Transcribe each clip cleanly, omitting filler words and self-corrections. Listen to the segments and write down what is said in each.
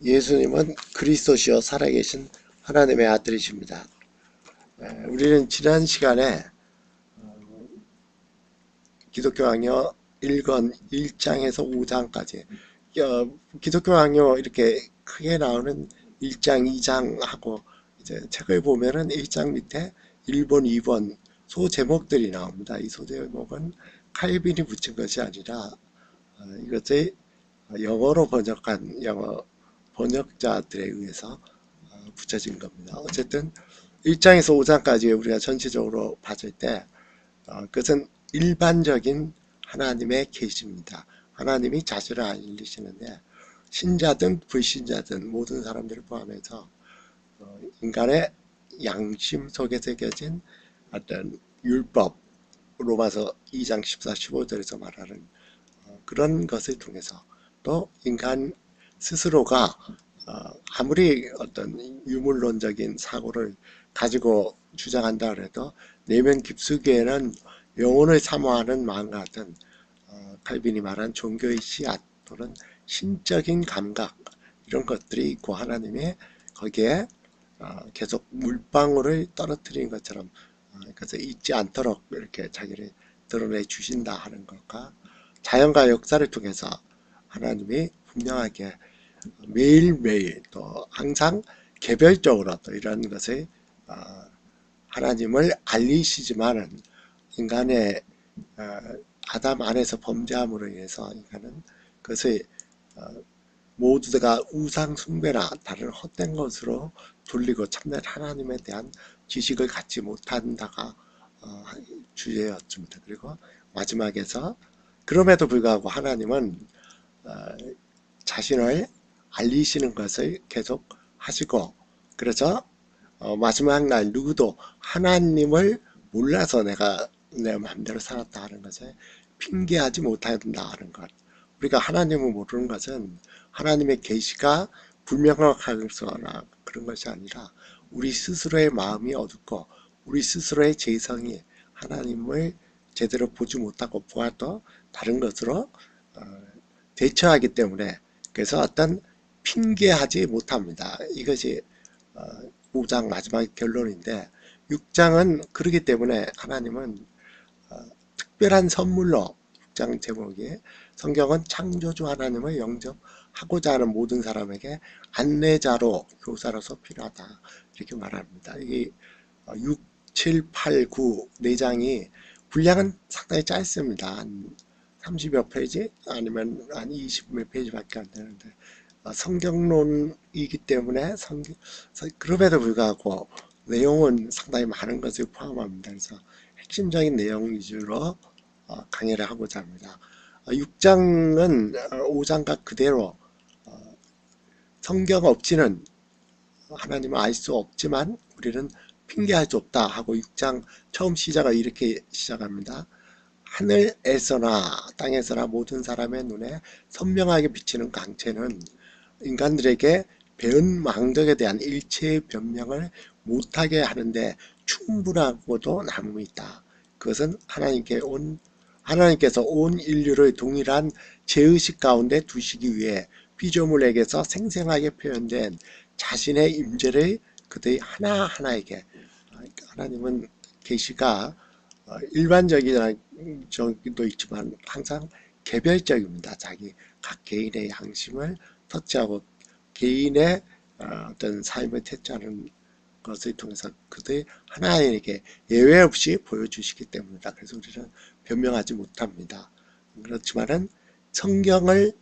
예수님은 그리스도시요 살아계신 하나님의 아들이십니다. 우리는 지난 시간에 기독교 강요 1권 1장에서 5장까지 기독교 강요 이렇게 크게 나오는 1장, 2장하고 이제 책을 보면은 1장 밑에 1번, 2번 소제목들이 나옵니다. 이 소제목은 칼빈이 붙인 것이 아니라 이것이 영어로 번역한 영어 번역자들에 의해서 붙여진 겁니다. 어쨌든 1장에서 5장까지 우리가 전체적으로 봤을 때 그것은 일반적인 하나님의 계시입니다. 하나님이 자신을 알리시는데 신자든 불신자든 모든 사람들을 포함해서 인간의 양심 속에 새겨진 어떤 율법, 로마서 2장 14, 15절에서 말하는 그런 것을 통해서 또 인간 스스로가 아무리 어떤 유물론적인 사고를 가지고 주장한다 그래도 내면 깊숙이에는 영혼을 사모하는 마음 같은 칼빈이 말한 종교의 씨앗 또는 신적인 감각 이런 것들이 있고 하나님이 거기에 계속 물방울을 떨어뜨린 것처럼 그래서 잊지 않도록 이렇게 자기를 드러내 주신다 하는 것과 자연과 역사를 통해서 하나님이 분명하게 매일매일 또 항상 개별적으로 또 이런 것을 하나님을 알리시지만은 인간의 아담 안에서 범죄함으로 인해서 인간은 그것을 모두가 우상 숭배나 다른 헛된 것으로 돌리고 참된 하나님에 대한 지식을 갖지 못한다가 주제였습니다. 그리고 마지막에서 그럼에도 불구하고 하나님은 자신을 알리시는 것을 계속 하시고 그래서 마지막 날 누구도 하나님을 몰라서 내가 내 마음대로 살았다 하는 것을 핑계하지 못한다 하는 것. 우리가 하나님을 모르는 것은 하나님의 계시가 불명확해서나 그런 것이 아니라 우리 스스로의 마음이 어둡고 우리 스스로의 재성이 하나님을 제대로 보지 못하고 보아도 다른 것으로 대처하기 때문에 그래서 어떤 핑계하지 못합니다. 이것이 5장 마지막 결론인데 6장은 그렇기 때문에 하나님은 특별한 선물로 6장 제목이 성경은 창조주 하나님을 영접하고자 하는 모든 사람에게 안내자로 교사로서 필요하다 이렇게 말합니다. 이게 6, 7, 8, 9 4장이 분량은 상당히 짧습니다. 한 30여 페이지 아니면 한 20몇 페이지밖에 안 되는데 성경론이기 때문에 그럼에도 불구하고 내용은 상당히 많은 것을 포함합니다. 그래서 핵심적인 내용 위주로 강의를 하고자 합니다. 6장은 5장과 그대로 성경 없이는 하나님을 알 수 없지만 우리는 핑계할 수 없다 하고 6장 처음 시작을 이렇게 시작합니다. 하늘에서나 땅에서나 모든 사람의 눈에 선명하게 비치는 강체는 인간들에게 배은망덕에 대한 일체의 변명을 못하게 하는데 충분하고도 남음이 있다. 그것은 하나님께서 온 인류를 동일한 죄의식 가운데 두시기 위해 피조물에게서 생생하게 표현된 자신의 임재를 그들의 하나하나에게 하나님은 계시가 일반적이도 있지만 항상 개별적입니다. 자기 각 개인의 양심을 터치하고 개인의 어떤 삶을 터치하는 것을 통해서 그들 하나님에게 예외 없이 보여주시기 때문이다. 그래서 우리는 변명하지 못합니다. 그렇지만은 성경을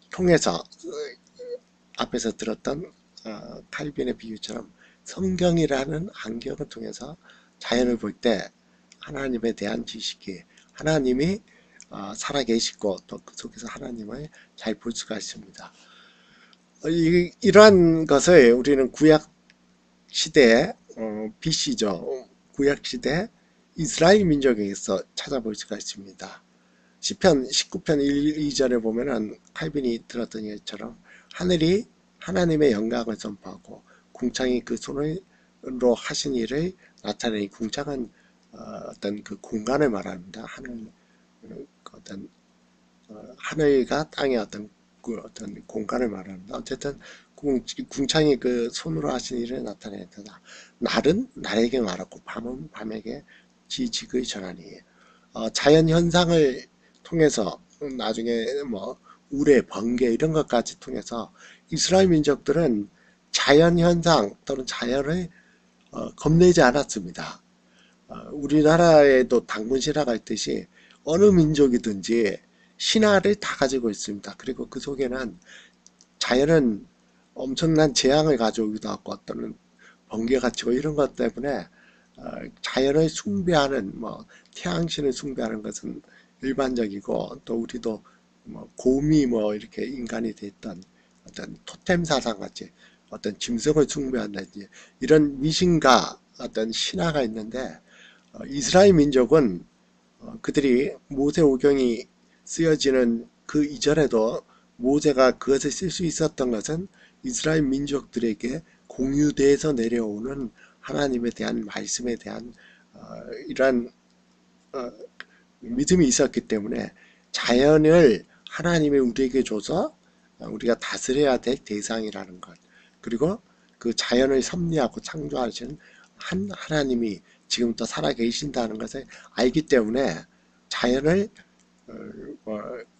통해서 앞에서 들었던 칼빈의 비유처럼 성경이라는 안경을 통해서 자연을 볼 때 하나님에 대한 지식이 하나님이 살아계시고 또 그 속에서 하나님을 잘 볼 수가 있습니다. 이러한 것을 우리는 구약 시대 BC죠. 구약 시대 이스라엘 민족에서 찾아볼 수가 있습니다. 시편 19편 1, 2절에 보면은 칼빈이 들었던 예처럼 하늘이 하나님의 영광을 선포하고 궁창이 그 손으로 하신 일을 나타내니 궁창은 어떤 그 공간을 말합니다. 하늘 어떤 하늘과 땅의 어떤 그 어떤 공간을 말합니다. 어쨌든 궁창이 그 손으로 하신 일을 나타내다. 날은 날에게 말하고 밤은 밤에게 지직의 전하니. 자연 현상을 통해서 나중에 뭐 우레, 번개 이런 것까지 통해서 이스라엘 민족들은 자연 현상 또는 자연을 겁내지 않았습니다. 우리나라에도 당군 신화가 있듯이 어느 민족이든지 신화를 다 가지고 있습니다. 그리고 그 속에는 자연은 엄청난 재앙을 가져오기도 하고 어떤 번개가 치고 이런 것 때문에 자연을 숭배하는 뭐 태양신을 숭배하는 것은 일반적이고 또 우리도 뭐 곰이 뭐 이렇게 인간이 됐던 어떤 토템 사상 같이 어떤 짐승을 숭배한다든지 이런 미신과 어떤 신화가 있는데 이스라엘 민족은 그들이 모세오경이 쓰여지는 그 이전에도 모세가 그것을 쓸 수 있었던 것은 이스라엘 민족들에게 공유돼서 내려오는 하나님에 대한 말씀에 대한 이러한 믿음이 있었기 때문에 자연을 하나님이 우리에게 줘서 우리가 다스려야 될 대상이라는 것, 그리고 그 자연을 섭리하고 창조하시는 한 하나님이 지금도 살아계신다는 것을 알기 때문에 자연을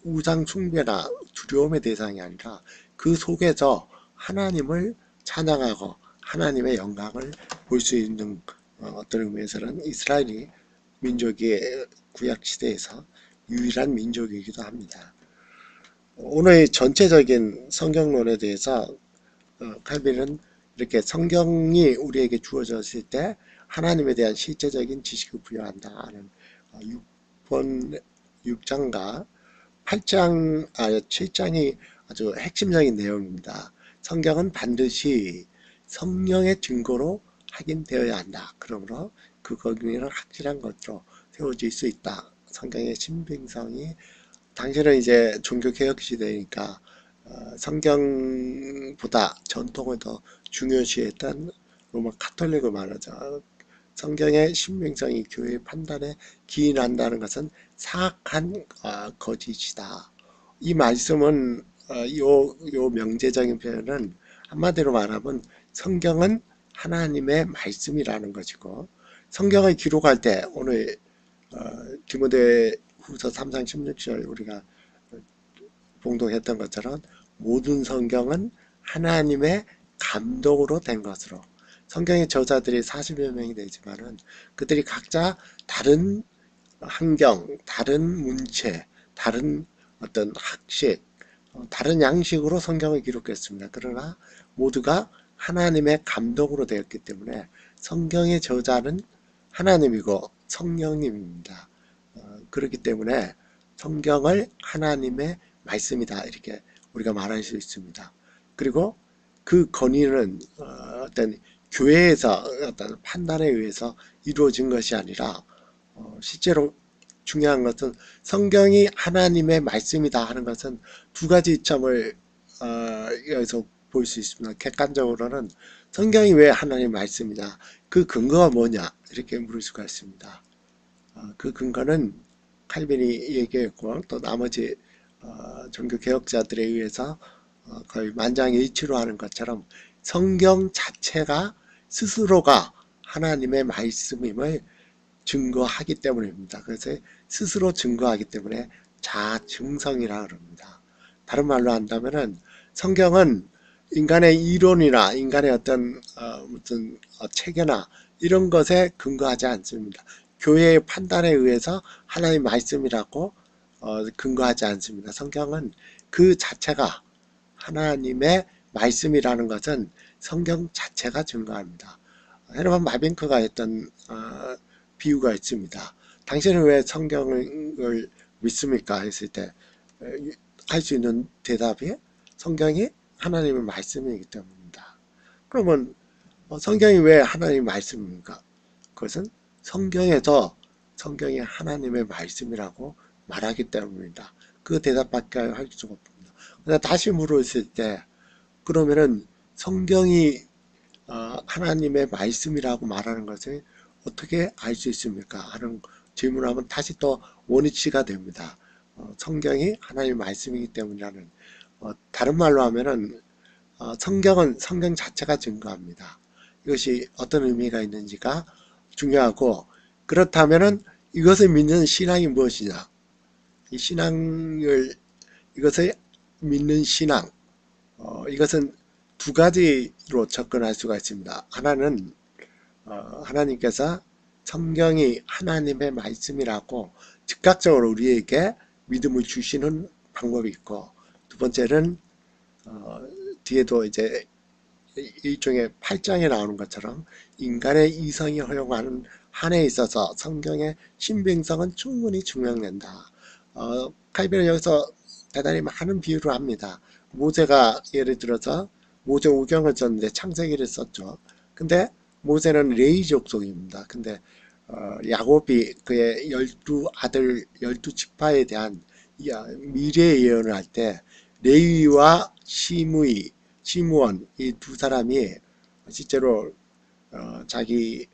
우상 숭배나 두려움의 대상이 아니라 그 속에서 하나님을 찬양하고 하나님의 영광을 볼 수 있는 어떤 의미에서는 이스라엘이 민족이 구약시대에서 유일한 민족이기도 합니다. 오늘 전체적인 성경론에 대해서 칼빈은 이렇게 성경이 우리에게 주어졌을 때 하나님에 대한 실제적인 지식을 부여한다 하는 6장과 7장이 아주 핵심적인 내용입니다. 성경은 반드시 성령의 증거로 확인되어야 한다. 그러므로 그 거기는 확실한 것으로 세워질 수 있다. 성경의 신빙성이 당시는 이제 종교개혁 시대니까 성경보다 전통을 더 중요시했던 로마 카톨릭을 말하죠. 성경의 신빙성이 교회의 판단에 기인한다는 것은 사악한 거짓이다. 이 말씀은 요 명제적인 표현은 한마디로 말하면 성경은 하나님의 말씀이라는 것이고 성경을 기록할 때 오늘 디모데 후서 3장 16절 우리가 봉독했던 것처럼 모든 성경은 하나님의 감동으로 된 것으로 성경의 저자들이 40여 명이 되지만은 그들이 각자 다른 환경, 다른 문체, 다른 어떤 학식, 다른 양식으로 성경을 기록했습니다. 그러나 모두가 하나님의 감동으로 되었기 때문에 성경의 저자는 하나님이고 성령님입니다. 그렇기 때문에 성경을 하나님의 말씀이다 이렇게 우리가 말할 수 있습니다. 그리고 그 건의는 어떤 교회에서 어떤 판단에 의해서 이루어진 것이 아니라 실제로 중요한 것은 성경이 하나님의 말씀이다 하는 것은 두 가지 점을 여기서 볼 수 있습니다. 객관적으로는 성경이 왜 하나님의 말씀이냐, 그 근거가 뭐냐 이렇게 물을 수가 있습니다. 그 근거는 칼빈이 얘기했고 또 나머지 종교개혁자들에 의해서 거의 만장일치로 하는 것처럼 성경 자체가 스스로가 하나님의 말씀임을 증거하기 때문입니다. 그래서 스스로 증거하기 때문에 자증성이라 그럽니다. 다른 말로 한다면은 성경은 인간의 이론이나 인간의 어떤 무슨 체계나 이런 것에 근거하지 않습니다. 교회의 판단에 의해서 하나님의 말씀이라고 근거하지 않습니다. 성경은 그 자체가 하나님의 말씀이라는 것은 성경 자체가 증거합니다. 헤르만 바빙크가 했던 비유가 있습니다. 당신은 왜 성경을 믿습니까? 했을 때 할 수 있는 대답이 성경이 하나님의 말씀이기 때문입니다. 그러면 성경이 왜 하나님의 말씀입니까? 그것은 성경에서 성경이 하나님의 말씀이라고 말하기 때문입니다. 그 대답밖에 할 수가 없습니다. 그러나 다시 물었을 때 그러면은 성경이 하나님의 말씀이라고 말하는 것을 어떻게 알 수 있습니까? 하는 질문하면 다시 또 원위치가 됩니다. 성경이 하나님의 말씀이기 때문이라는 다른 말로 하면은 성경은 성경 자체가 증거합니다. 이것이 어떤 의미가 있는지가 중요하고, 그렇다면은 이것을 믿는 신앙이 무엇이냐? 이 신앙을 이것을 믿는 신앙, 이것은 두 가지로 접근할 수가 있습니다. 하나는 하나님께서 성경이 하나님의 말씀이라고 즉각적으로 우리에게 믿음을 주시는 방법이 있고, 두 번째는 어, 뒤에도 이제 일종의 8장에 나오는 것처럼 인간의 이성이 허용하는 한에 있어서 성경의 신빙성은 충분히 증명된다. 칼빈은 여기서 대단히 많은 비유를 합니다. 모세가 예를 들어서 모세 오경을 썼는데 창세기를 썼죠. 근데 모세는 레위 족속입니다. 근데 야곱이 그의 12아들 12지파에 대한 미래 예언을 할 때 레위와 시므온 이 두 사람이 실제로 자기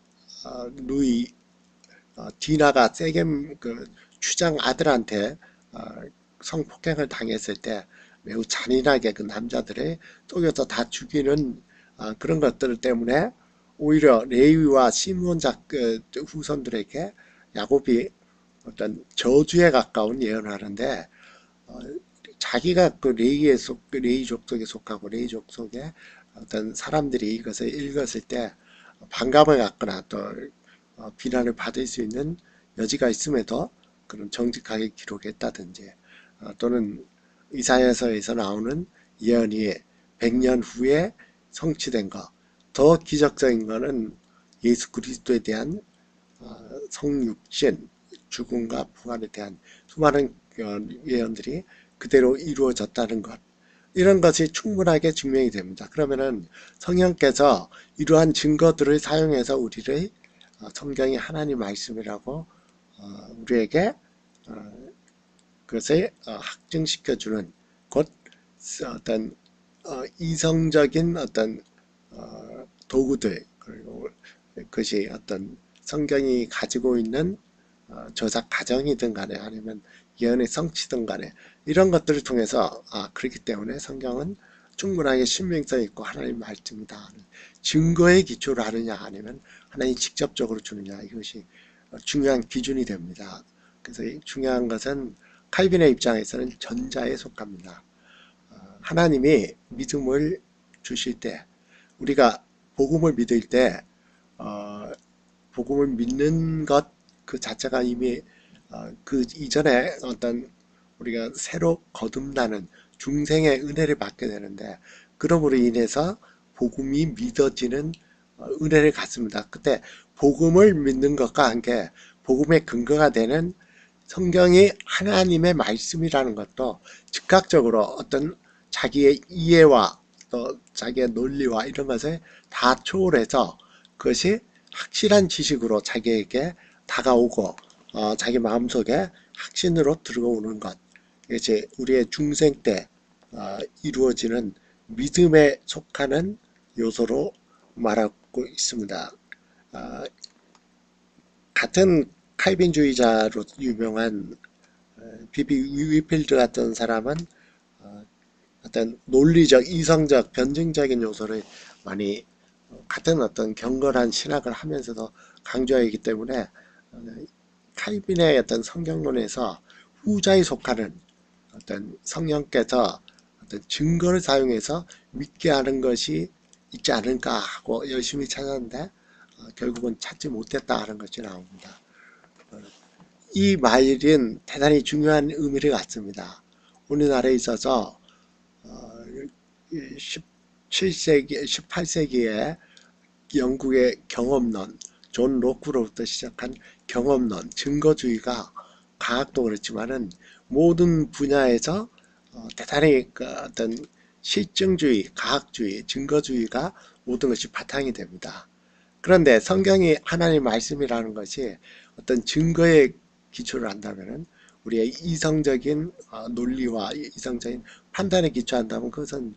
누이 디나가 세겜 그 추장 아들한테 성폭행을 당했을 때 매우 잔인하게 그 남자들을 속여서 다 죽이는 그런 것들 때문에 오히려 레위와 시므온 후손들에게 야곱이 어떤 저주에 가까운 예언을 하는데, 자기가 그 레위 족속에 속하고 레위 족속의 어떤 사람들이 이것을 읽었을 때 반감을 갖거나 또 비난을 받을 수 있는 여지가 있음에도 그런 정직하게 기록했다든지, 또는 이사야서에서 나오는 예언이 100년 후에 성취된 것, 더 기적적인 것은 예수 그리스도에 대한 성육신, 죽음과 부활에 대한 수많은 예언들이 그대로 이루어졌다는 것, 이런 것이 충분하게 증명이 됩니다. 그러면은 성령께서 이러한 증거들을 사용해서 우리를 성경이 하나님 말씀이라고 우리에게 그것을 확증시켜주는, 곧 어떤 이성적인 어떤 도구들, 그리고 그것이 어떤 성경이 가지고 있는 저작 과정이든 간에 아니면 예언의 성취든 간에 이런 것들을 통해서 그렇기 때문에 성경은 충분하게 신빙성 있고 하나님 말씀이다. 증거에 기초를 하느냐 아니면 하나님 직접적으로 주느냐, 이것이 중요한 기준이 됩니다. 그래서 중요한 것은 칼빈의 입장에서는 전자에 속합니다. 하나님이 믿음을 주실 때, 우리가 복음을 믿을 때 복음을 믿는 것 그 자체가 이미 그 이전에 어떤 우리가 새로 거듭나는 중생의 은혜를 받게 되는데, 그럼으로 인해서 복음이 믿어지는 은혜를 갖습니다. 그때 복음을 믿는 것과 함께 복음의 근거가 되는 성경이 하나님의 말씀이라는 것도 즉각적으로 어떤 자기의 이해와 또 자기의 논리와 이런 것을 다 초월해서 그것이 확실한 지식으로 자기에게 다가오고 자기 마음속에 확신으로 들어오는 것, 이제 우리의 중생 때 이루어지는 믿음에 속하는 요소로 말하고 있습니다. 같은 칼빈주의자로 유명한 비비 위필드 같은 사람은 어떤 논리적, 이성적, 변증적인 요소를 많이 같은 어떤 경건한 신학을 하면서도 강조하기 때문에 칼빈의 어떤 성경론에서 후자에 속하는 어떤 성령께서 어떤 증거를 사용해서 믿게 하는 것이 있지 않을까 하고 열심히 찾았는데 결국은 찾지 못했다 하는 것이 나옵니다. 이 말은 대단히 중요한 의미를 갖습니다. 우리나라에 있어서 17세기, 18세기에 영국의 경험론, 존 로크로부터 시작한 경험론, 증거주의가 과학도 그렇지만은 모든 분야에서 대단히 어떤 실증주의, 과학주의, 증거주의가 모든 것이 바탕이 됩니다. 그런데 성경이 하나님의 말씀이라는 것이 어떤 증거에 기초를 한다면은 우리의 이성적인 논리와 이성적인 판단에 기초한다면 그것은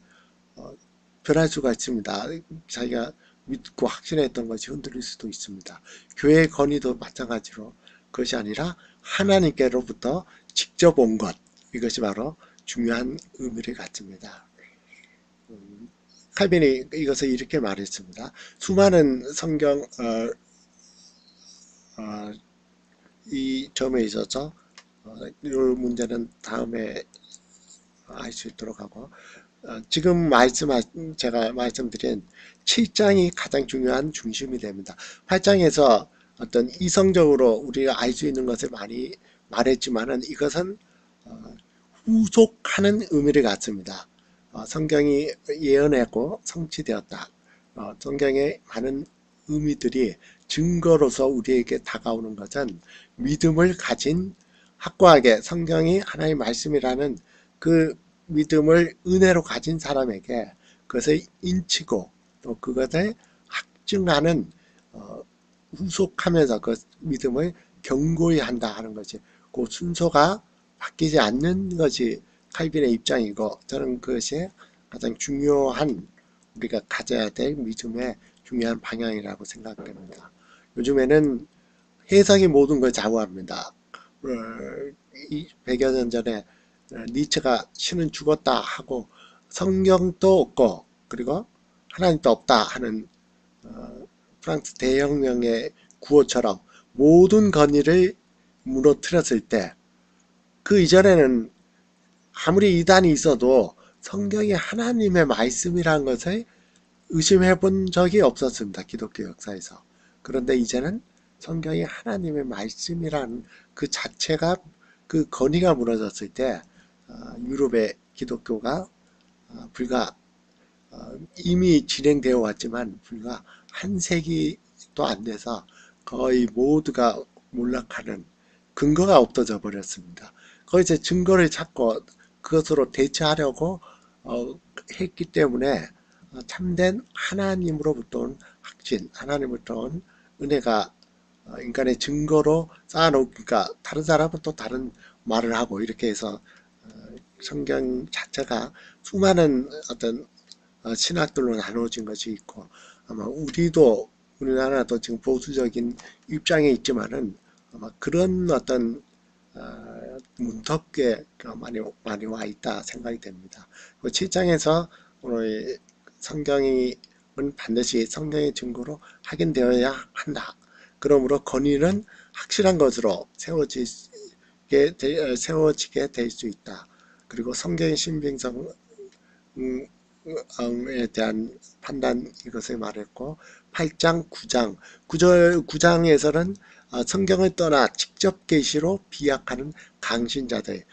변할 수가 있습니다. 자기가 믿고 확신했던 것이 흔들릴 수도 있습니다. 교회의 건의도 마찬가지로 그것이 아니라 하나님께로부터 직접 온 것, 이것이 바로 중요한 의미를 갖습니다. 칼빈이 이것을 이렇게 말했습니다. 수많은 성경 이 점에 있어서 이 문제는 다음에 알 수 있도록 하고 지금 제가 말씀드린 7장이 가장 중요한 중심이 됩니다. 8장에서 어떤 이성적으로 우리가 알 수 있는 것을 많이 말했지만은 이것은 후속하는 의미를 갖습니다. 성경이 예언했고 성취되었다. 성경의 많은 의미들이 증거로서 우리에게 다가오는 것은 믿음을 가진 확고하게 성경이 하나님의 말씀이라는 그 믿음을 은혜로 가진 사람에게 그것을 인치고 또 그것을 확증하는 후속하면서 그 믿음을 견고히 한다 하는 것이 그 순서가 바뀌지 않는 것이 칼빈의 입장이고 저는 그것이 가장 중요한 우리가 가져야 될 믿음의 중요한 방향이라고 생각됩니다. 요즘에는 해석이 모든 걸 좌우합니다. 100여 년 전에 니체가 신은 죽었다 하고 성경도 없고 그리고 하나님도 없다 하는 프랑스 대혁명의 구호처럼 모든 권위를 무너뜨렸을 때 그 이전에는 아무리 이단이 있어도 성경이 하나님의 말씀이라는 것을 의심해 본 적이 없었습니다. 기독교 역사에서. 그런데 이제는 성경이 하나님의 말씀이라는 그 자체가 그 권위가 무너졌을 때 유럽의 기독교가 불과 이미 진행되어 왔지만 불과 한 세기도 안 돼서 거의 모두가 몰락하는 근거가 없어져 버렸습니다. 거기서 증거를 찾고 그것으로 대처하려고 했기 때문에 참된 하나님으로부터 온 확신, 하나님으로부터 온 은혜가 인간의 증거로 쌓아놓으니까 다른 사람은 또 다른 말을 하고 이렇게 해서 성경 자체가 수많은 어떤 신학들로 나누어진 것이 있고 아마 우리나라도 지금 보수적인 입장에 있지만은 아마 그런 어떤 문턱에 많이 와 있다 생각이 됩니다. 7장에서 오늘 성경은 반드시 성경의 증거로 확인되어야 한다. 그러므로 권위는 확실한 것으로 세워지게 될 수 있다. 그리고 성경의 신빙성에 대한 판단 이것을 말했고 8장, 9장, 9장에서는 성경을 떠나 직접 계시로 비약하는 강신자들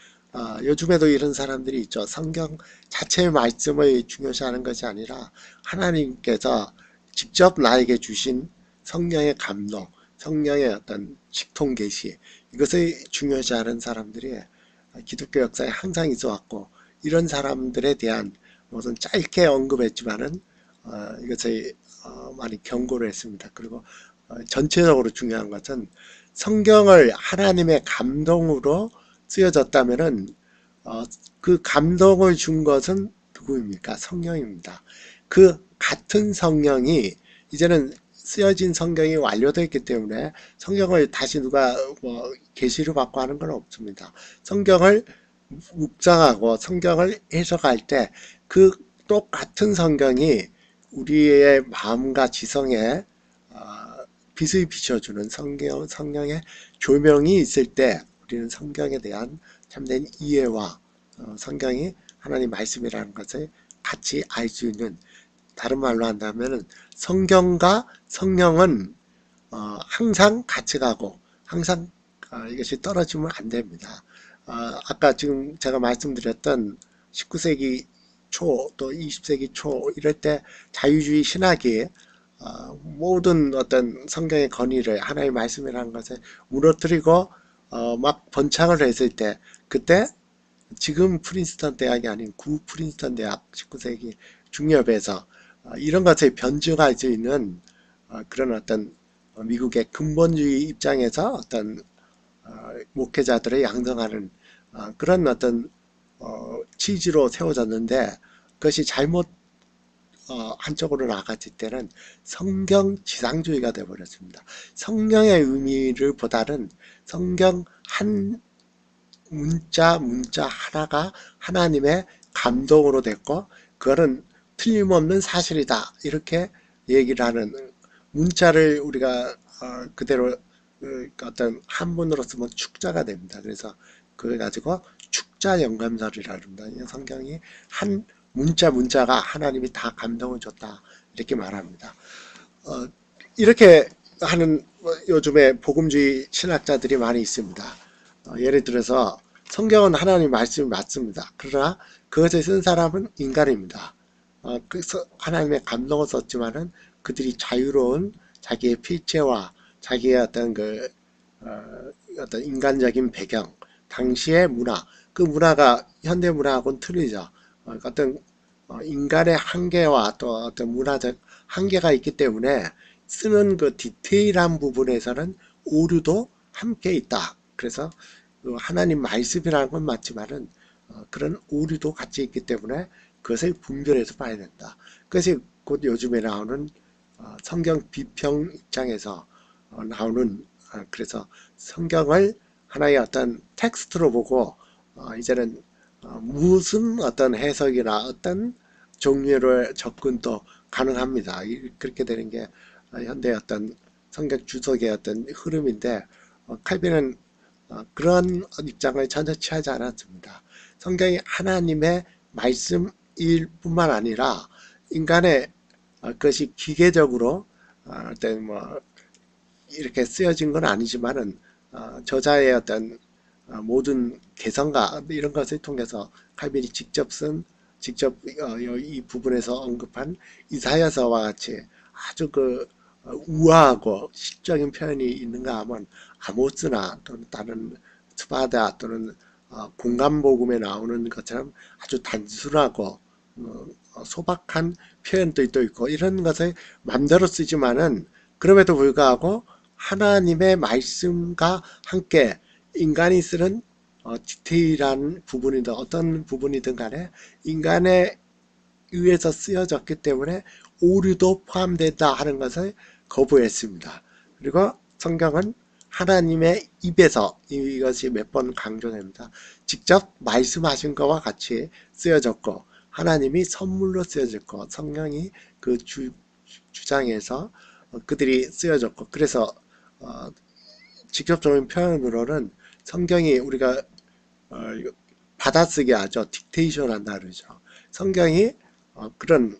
요즘에도 이런 사람들이 있죠. 성경 자체의 말씀을 중요시하는 것이 아니라 하나님께서 직접 나에게 주신 성경의 감동, 성경의 어떤 직통 계시 이것을 중요시하는 사람들이 기독교 역사에 항상 있어 왔고 이런 사람들에 대한 우선 짧게 언급했지만은 이것을 많이 경고를 했습니다. 그리고 전체적으로 중요한 것은 성경을 하나님의 감동으로 쓰여졌다면은 그 감동을 준 것은 누구입니까? 성령입니다. 그 같은 성령이 이제는 쓰여진 성경이 완료되어 있기 때문에 성경을 다시 누가 계시를 받고 하는 건 없습니다. 성경을 묵상하고 성경을 해석할 때 그 똑같은 성경이 우리의 마음과 지성에 빛을 비춰주는 성령의 조명이 있을 때 우리는 성경에 대한 참된 이해와 성경이 하나님 말씀이라는 것을 같이 알 수 있는 다른 말로 한다면 성경과 성령은 항상 같이 가고 항상 이것이 떨어지면 안 됩니다. 아까 지금 제가 말씀드렸던 19세기 초 또 20세기 초 이럴 때 자유주의 신학이 모든 어떤 성경의 권위를 하나의 말씀이라는 것을 무너뜨리고 막 번창을 했을 때 그때 지금 프린스턴 대학이 아닌 구 프린스턴 대학 19세기 중엽에서 이런 것을 변증할 수 있는 그런 어떤 미국의 근본주의 입장에서 어떤 목회자들을 양성하는 그런 어떤 취지로 세워졌는데 그것이 잘못 한쪽으로 나갔을 때는 성경 지상주의가 되어버렸습니다. 성경의 의미를 보다는 성경 한 문자 하나가 하나님의 감동으로 됐고 그거는 틀림없는 사실이다 이렇게 얘기를 하는 문자를 우리가 그대로 어떤 한문으로 쓰면 축자가 됩니다. 그래서 그걸 가지고 축자 영감설이라 합니다. 성경이 한 문자가 하나님이 다 감동을 줬다 이렇게 말합니다. 이렇게 하는 요즘에 복음주의 신학자들이 많이 있습니다. 예를 들어서 성경은 하나님 말씀이 맞습니다. 그러나 그것을 쓴 사람은 인간입니다. 그래서 하나님의 감동을 썼지만은 그들이 자유로운 자기의 필체와 자기의 어떤 어떤 인간적인 배경, 당시의 문화, 그 문화가 현대 문화하고는 틀리죠. 어떤 인간의 한계와 또 어떤 문화적 한계가 있기 때문에 쓰는 그 디테일한 부분에서는 오류도 함께 있다. 그래서 하나님 말씀이라는 건 맞지만은 그런 오류도 같이 있기 때문에 그것을 분별해서 봐야 된다. 그것이 곧 요즘에 나오는 성경 비평 입장에서 나오는 그래서 성경을 하나의 어떤 텍스트로 보고 이제는 무슨 어떤 해석이나 어떤 종류의 접근도 가능합니다. 그렇게 되는 게 현대 어떤 성경 주석의 어떤 흐름인데 칼빈은 그런 입장을 전혀 취하지 않았습니다. 성경이 하나님의 말씀일 뿐만 아니라 인간의 그것이 기계적으로 어떤 이렇게 쓰여진 건 아니지만은 저자의 어떤 모든 개성과 이런 것을 통해서 칼빈이 직접 이 부분에서 언급한 이사야서와 같이 아주 우아하고 시적인 표현이 있는가 하면 아모스나 또는 다른 스바다 또는 공간복음에 나오는 것처럼 아주 단순하고 소박한 표현도 또 있고 이런 것을 맘대로 쓰지만은 그럼에도 불구하고 하나님의 말씀과 함께 인간이 쓰는 디테일한 부분이든 어떤 부분이든 간에 인간에 의해서 쓰여졌기 때문에 오류도 포함된다 하는 것을 거부했습니다. 그리고 성경은 하나님의 입에서 이것이 몇 번 강조됩니다. 직접 말씀하신 것과 같이 쓰여졌고 하나님이 선물로 쓰여졌고 성령이 그 주장에서 그들이 쓰여졌고 그래서 직접적인 표현으로는 성경이 우리가 받아쓰기 하죠. 딕테이션 한다 그러죠. 성경이 그런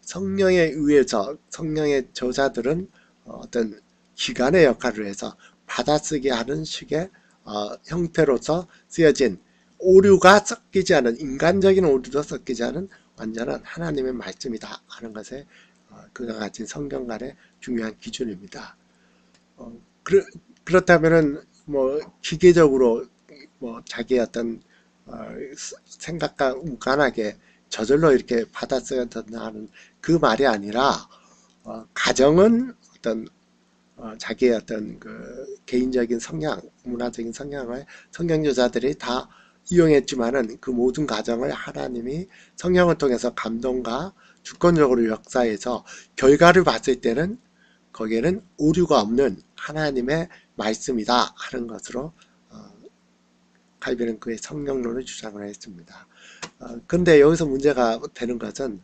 성령에 의해서 성령의 저자들은 어떤 기관의 역할을 해서 받아쓰기 하는 식의 형태로서 쓰여진 오류가 섞이지 않은 인간적인 오류도 섞이지 않은 완전한 하나님의 말씀이다 하는 것에 그가 가진 성경 간의 중요한 기준입니다. 그렇다면은 기계적으로 자기의 어떤 생각과 무관하게 저절로 이렇게 받아써야 된다 하는 그 말이 아니라 가정은 어떤 자기의 어떤 개인적인 성향, 문화적인 성향을 성경저자들이 다 이용했지만은 그 모든 과정을 하나님이 성령을 통해서 감동과 주권적으로 역사해서 결과를 봤을 때는 거기에는 오류가 없는 하나님의 말씀이다 하는 것으로 칼빈은 그의 성령론을 주장을 했습니다. 근데 여기서 문제가 되는 것은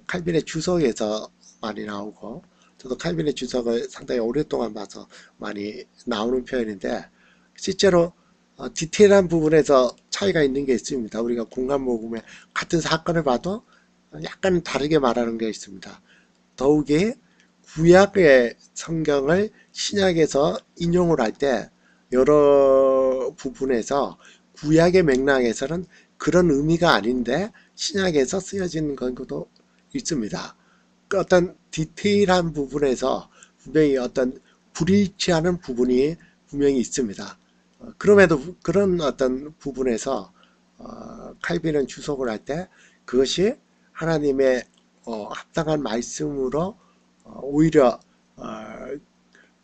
칼빈의 주석에서 많이 나오고 저도 칼빈의 주석을 상당히 오랫동안 봐서 많이 나오는 표현인데 실제로 디테일한 부분에서 차이가 있는 게 있습니다. 우리가 공간복음에 같은 사건을 봐도 약간 다르게 말하는 게 있습니다. 더욱이 구약의 성경을 신약에서 인용을 할 때 여러 부분에서 구약의 맥락에서는 그런 의미가 아닌데 신약에서 쓰여진 것도 있습니다. 어떤 디테일한 부분에서 분명히 어떤 불일치하는 부분이 분명히 있습니다. 그럼에도 그런 어떤 부분에서 칼빈은 주석을 할 때 그것이 하나님의 합당한 말씀으로 오히려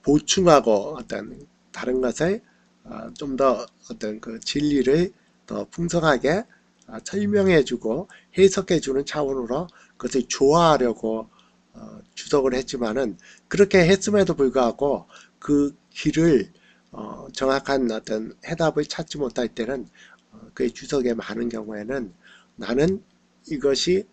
보충하고 어떤 다른 것을 좀 더 어떤 그 진리를 더 풍성하게 설명해주고 해석해주는 차원으로 그것을 조화하려고 주석을 했지만은 그렇게 했음에도 불구하고 그 길을 정확한 어떤 해답을 찾지 못할 때는 그의 주석에 많은 경우에는 나는 이것이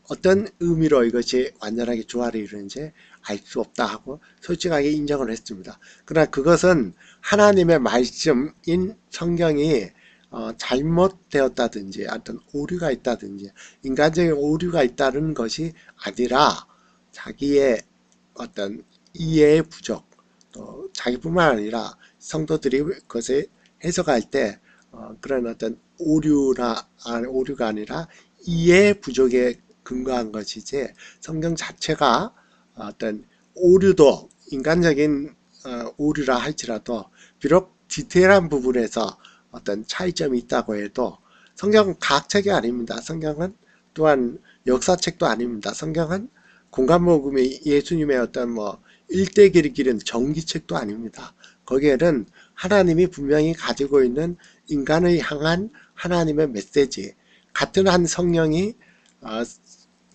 어떤 의미로 이것이 완전하게 조화를 이루는지 알 수 없다 하고 솔직하게 인정을 했습니다. 그러나 그것은 하나님의 말씀인 성경이 잘못되었다든지 어떤 오류가 있다든지 인간적인 오류가 있다는 것이 아니라 자기의 어떤 이해의 부족, 또 자기뿐만 아니라 성도들이 그것을 해석할 때 그런 어떤 오류가 아니라 이해 부족에 근거한 것이지 성경 자체가 어떤 오류도 인간적인 오류라 할지라도 비록 디테일한 부분에서 어떤 차이점이 있다고 해도 성경은 과학책이 아닙니다. 성경은 또한 역사책도 아닙니다. 성경은 공간복음이 예수님의 어떤 뭐 일대기를 기른 전기책도 아닙니다. 거기에는 하나님이 분명히 가지고 있는 인간을 향한 하나님의 메시지, 같은 한 성령이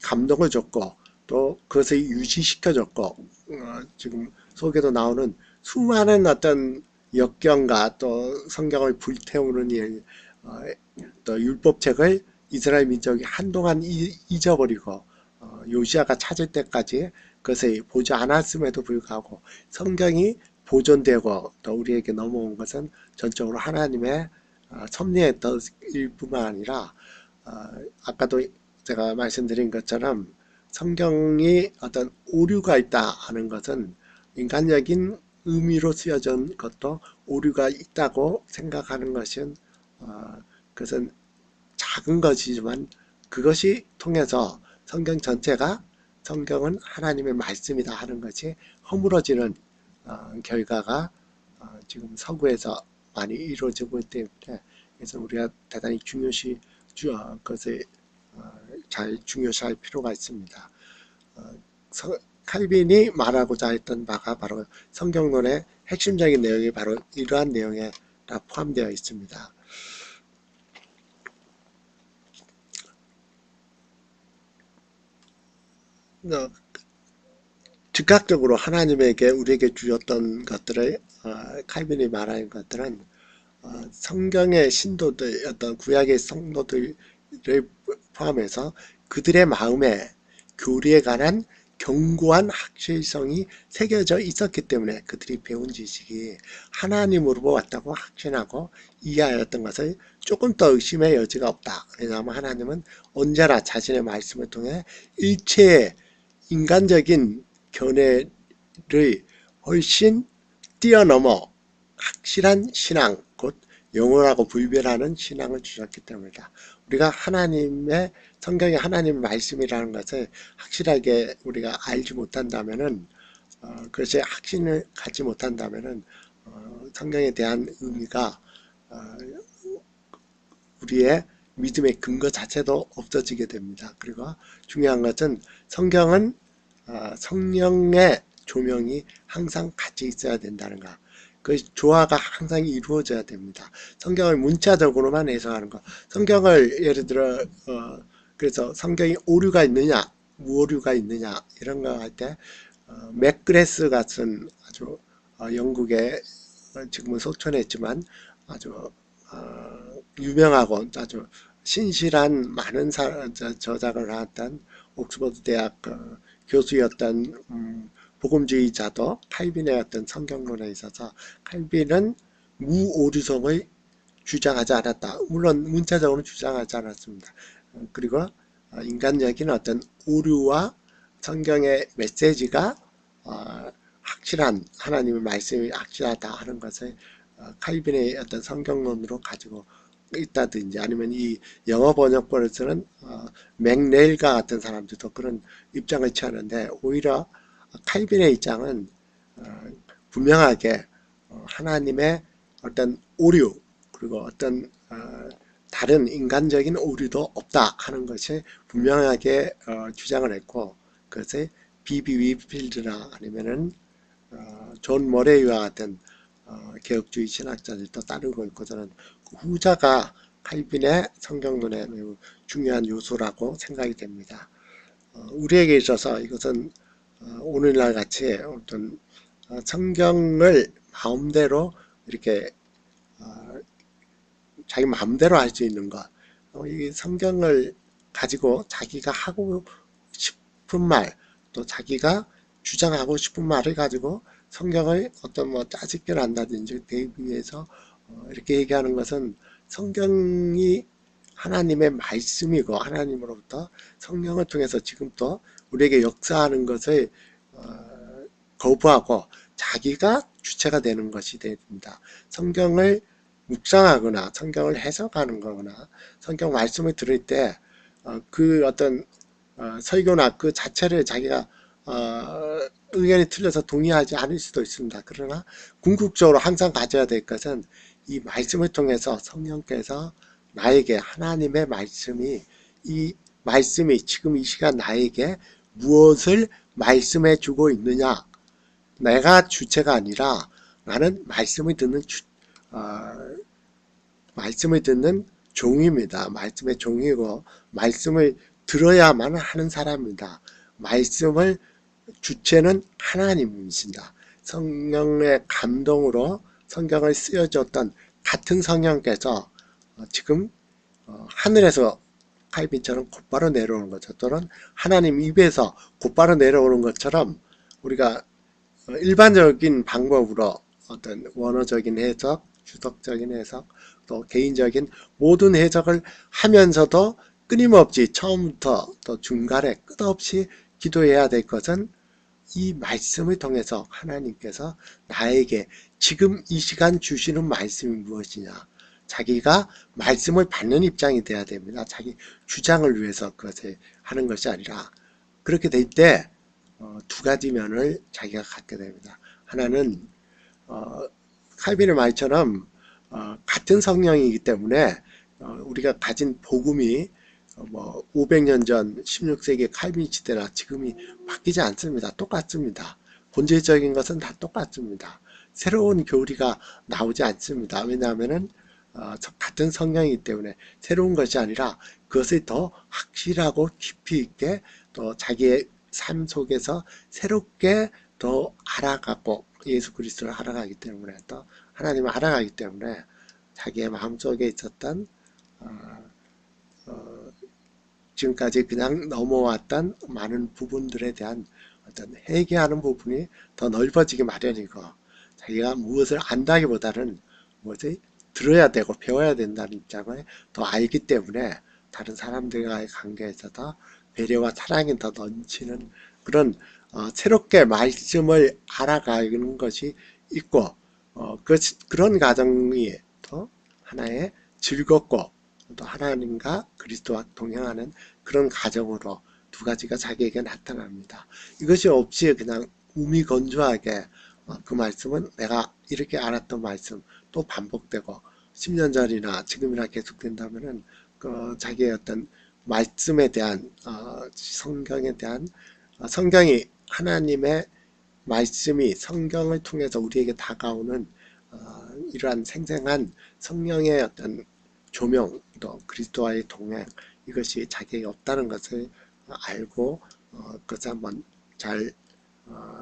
감동을 줬고 또 그것을 유지시켜줬고 지금 속에도 나오는 수많은 어떤 역경과 또 성경을 불태우는 일, 또 율법책을 이스라엘 민족이 한동안 잊어버리고 요시아가 찾을 때까지 그것을 보지 않았음에도 불구하고 성경이 보존되고 또 우리에게 넘어온 것은 전적으로 하나님의 섭리의 뜻일 뿐만 아니라 아까도 제가 말씀드린 것처럼 성경이 어떤 오류가 있다 하는 것은 인간적인 의미로 쓰여진 것도 오류가 있다고 생각하는 것은 그것은 작은 것이지만 그것이 통해서 성경 전체가 성경은 하나님의 말씀이다 하는 것이 허물어지는 결과가 지금 서구에서 많이 이루어지고 있기 때문에 그래서 우리가 대단히 중요시 그것을 잘 중요시할 필요가 있습니다. 칼빈이 말하고자 했던 바가 바로 성경론의 핵심적인 내용이 바로 이러한 내용에 다 포함되어 있습니다. 즉각적으로 하나님에게 우리에게 주셨던 것들을 칼빈이 말하는 것들은 성경의 신도들 어떤 구약의 성도들을 포함해서 그들의 마음에 교리에 관한 견고한 확실성이 새겨져 있었기 때문에 그들이 배운 지식이 하나님으로 왔다고 확신하고 이해하였던 것을 조금 더 의심의 여지가 없다. 왜냐하면 하나님은 언제나 자신의 말씀을 통해 일체의 인간적인 견해를 훨씬 뛰어넘어 확실한 신앙, 곧 영원하고 불변하는 신앙을 주셨기 때문이다. 우리가 하나님의 성경이 하나님의 말씀이라는 것을 확실하게 우리가 알지 못한다면은 그것이 확신을 갖지 못한다면은 성경에 대한 의미가 우리의 믿음의 근거 자체도 없어지게 됩니다. 그리고 중요한 것은 성경은 성령의 조명이 항상 같이 있어야 된다는 것. 그 조화가 항상 이루어져야 됩니다. 성경을 문자적으로만 해석하는 것. 성경을 예를 들어 그래서 성경이 오류가 있느냐, 무오류가 있느냐 이런 거 할 때 맥그레스 같은 아주 영국의 지금은 소천에 있지만 아주 유명하고 아주 신실한 많은 저작을 했던 옥스퍼드 대학 교수였던 복음주의자도 칼빈의 어떤 성경론에 있어서 칼빈은 무오류성을 주장하지 않았다. 물론 문자적으로 주장하지 않았습니다. 그리고 인간적인 어떤 오류와 성경의 메시지가 확실한 하나님의 말씀이 확실하다 하는 것을 칼빈의 어떤 성경론으로 가지고 있다든지 아니면 이 영어 번역본을 쓰는 맥레일과 같은 사람들도 그런 입장을 취하는데 오히려 칼빈의 입장은 분명하게 하나님의 어떤 오류 그리고 어떤 다른 인간적인 오류도 없다 하는 것이 분명하게 주장을 했고 그것을 비비 위필드나 아니면은 존 머레이와 같은 개혁주의 신학자들도 따르고 있고 저는 후자가 칼빈의 성경론의 매우 중요한 요소라고 생각이 됩니다. 우리에게 있어서 이것은 오늘날 같이 어떤 성경을 마음대로 이렇게 어, 자기 마음대로 할 수 있는 것. 이 성경을 가지고 자기가 하고 싶은 말, 또 자기가 주장하고 싶은 말을 가지고 성경을 어떤 뭐 짜집기를 한다든지 대비해서 이렇게 얘기하는 것은 성경이 하나님의 말씀이고 하나님으로부터 성령을 통해서 지금 또 우리에게 역사하는 것을 거부하고 자기가 주체가 되는 것이 됩니다. 성경을 묵상하거나 성경을 해석하는 거거나 성경 말씀을 들을 때 그 어떤 설교나 그 자체를 자기가 의견이 틀려서 동의하지 않을 수도 있습니다. 그러나 궁극적으로 항상 가져야 될 것은 이 말씀을 통해서 성령께서 나에게 하나님의 말씀이 이 말씀이 지금 이 시간 나에게 무엇을 말씀해 주고 있느냐, 내가 주체가 아니라 나는 말씀을 듣는 종입니다. 말씀의 종이고 말씀을 들어야만 하는 사람입니다. 말씀을 주체는 하나님이십니다. 성령의 감동으로 성경을 쓰여줬던 같은 성령께서 지금 하늘에서 칼빈처럼 곧바로 내려오는 것처럼 또는 하나님 입에서 곧바로 내려오는 것처럼 우리가 일반적인 방법으로 어떤 원어적인 해석, 주석적인 해석, 또 개인적인 모든 해석을 하면서도 끊임없이 처음부터 또 중간에 끝없이 기도해야 될 것은 이 말씀을 통해서 하나님께서 나에게 지금 이 시간 주시는 말씀이 무엇이냐, 자기가 말씀을 받는 입장이 돼야 됩니다. 자기 주장을 위해서 그것을 하는 것이 아니라 그렇게 될 때 두 가지 면을 자기가 갖게 됩니다. 하나는 칼빈의 말처럼 같은 성령이기 때문에 우리가 가진 복음이 뭐 500년 전 16세기 칼빈 시대나 지금이 바뀌지 않습니다. 똑같습니다. 본질적인 것은 다 똑같습니다. 새로운 교리가 나오지 않습니다. 왜냐하면은 같은 성령이기 때문에 새로운 것이 아니라 그것을 더 확실하고 깊이 있게 또 자기의 삶 속에서 새롭게 더 알아가고 예수 그리스도를 알아가기 때문에 또 하나님을 알아가기 때문에 자기의 마음속에 있었던 지금까지 그냥 넘어왔던 많은 부분들에 대한 어떤 회개하는 부분이 더 넓어지기 마련이고 자기가 무엇을 안다기보다는 무엇을 들어야 되고 배워야 된다는 입장을 더 알기 때문에 다른 사람들과의 관계에서도 배려와 사랑이 더 넘치는 그런 새롭게 말씀을 알아가는 것이 있고 그런 과정이 또 하나의 즐겁고 또 하나님과 그리스도와 동행하는 그런 과정으로 두 가지가 자기에게 나타납니다. 이것이 없이 그냥 우미건조하게 그 말씀은 내가 이렇게 알았던 말씀 또 반복되고 10년 전이나 지금이나 계속된다면은 자기의 어떤 말씀에 대한 성경에 대한 성경이 하나님의 말씀이 성경을 통해서 우리에게 다가오는 이러한 생생한 성령의 어떤 조명 또 그리스도와의 동행 이것이 자기에게 없다는 것을 알고 그것을 한번 잘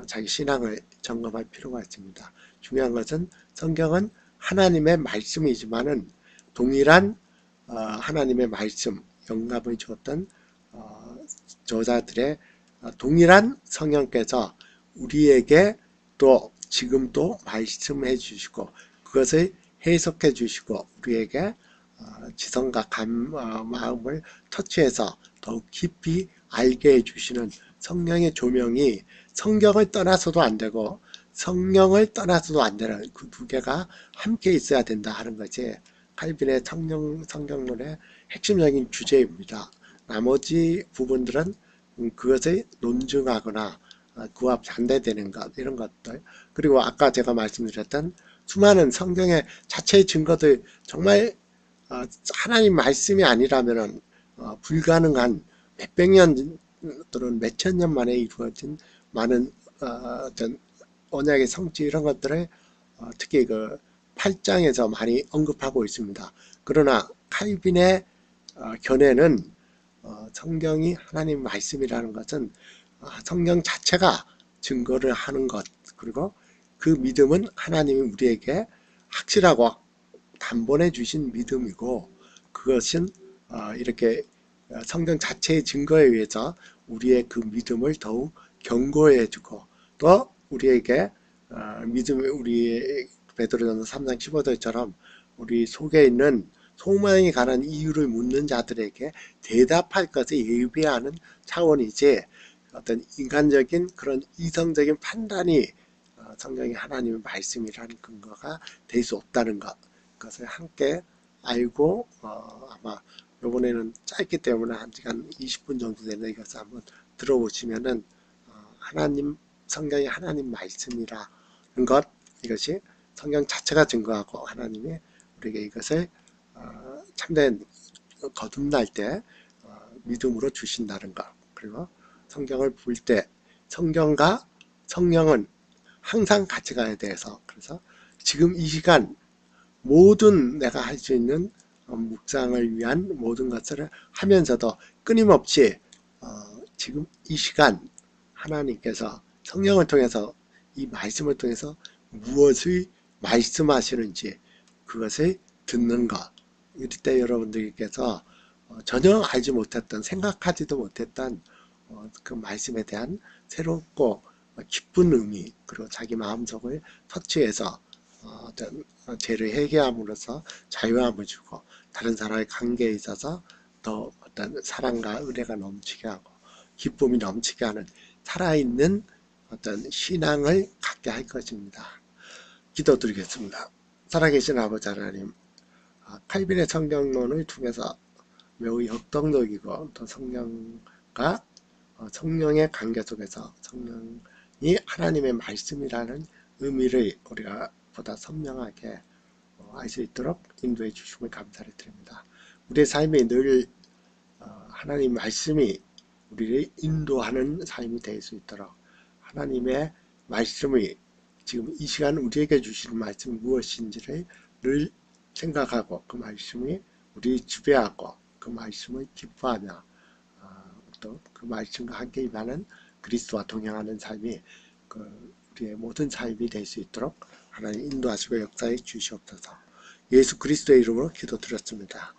자기 신앙을 점검할 필요가 있습니다. 중요한 것은 성경은 하나님의 말씀이지만은 동일한 하나님의 말씀 영감을 주었던 저자들의 동일한 성령께서 우리에게 또 지금도 말씀해 주시고 그것을 해석해 주시고 우리에게 지성과 마음을 터치해서 더욱 깊이 알게 해주시는 성령의 조명이 성경을 떠나서도 안되고 성령을 떠나서도 안되는 그 두 개가 함께 있어야 된다 하는 것이 칼빈의 성경론의 핵심적인 주제입니다. 나머지 부분들은 그것을 논증하거나 그와 반대되는 것 이런 것들 그리고 아까 제가 말씀드렸던 수많은 성경의 자체의 증거들 정말 하나님 말씀이 아니라면 불가능한 몇백 년 또는 몇천 년 만에 이루어진 많은 어떤 언약의 성취 이런 것들을 특히 그 8장에서 많이 언급하고 있습니다. 그러나 칼빈의 견해는 성경이 하나님 말씀이라는 것은 성경 자체가 증거를 하는 것 그리고 그 믿음은 하나님이 우리에게 확실하고 단번에 주신 믿음이고, 그것은 이렇게 성경 자체의 증거에 의해서 우리의 그 믿음을 더욱 견고해주고, 또 우리에게 믿음의 우리 베드로전서 3장 15절처럼 우리 속에 있는 소망에 관한 이유를 묻는 자들에게 대답할 것을 예비하는 차원이지, 어떤 인간적인 그런 이성적인 판단이 성경이 하나님의 말씀이라는 근거가 될 수 없다는 것을 함께 알고, 아마 이번에는 짧기 때문에 1시간 20분 정도 되는 이것을 한번 들어보시면은 하나님, 성경이 하나님 말씀이라는 것, 이것이 성경 자체가 증거하고 하나님이 우리에게 이것을 참된 거듭날 때 믿음으로 주신다는 것, 그리고 성경을 볼 때 성경과 성령은 항상 같이 가야 돼서, 그래서 지금 이 시간 모든 내가 할 수 있는 묵상을 위한 모든 것을 하면서도 끊임없이 지금 이 시간 하나님께서 성령을 통해서, 이 말씀을 통해서 무엇을 말씀하시는지 그것을 듣는 것, 이때 여러분들께서 전혀 알지 못했던, 생각하지도 못했던 그 말씀에 대한 새롭고 기쁜 의미, 그리고 자기 마음속을 터치해서 어떤 죄를 회개함으로써 자유함을 주고, 다른 사람의 관계에 있어서 더 어떤 사랑과 은혜가 넘치게 하고 기쁨이 넘치게 하는 살아있는 어떤 신앙을 갖게 할 것입니다. 기도드리겠습니다. 살아계신 아버지 하나님, 칼빈의 성경론을 통해서 매우 역동적이고 또 성령과 성령의 관계 속에서 성령이 하나님의 말씀이라는 의미를 우리가 보다 선명하게 알 수 있도록 인도해 주심을 감사를 드립니다. 우리의 삶이 늘 하나님 말씀이 우리를 인도하는 삶이 될 수 있도록, 하나님의 말씀이 지금 이 시간 우리에게 주시는 말씀이 무엇인지를 늘 생각하고, 그 말씀이 우리 지배하고 그 말씀을 기뻐하며 또 그 말씀과 함께 임하는 그리스도와 동행하는 삶이 우리의 모든 삶이 될 수 있도록 하나님 인도하시고 역사해 주시옵소서. 예수 그리스도의 이름으로 기도드렸습니다.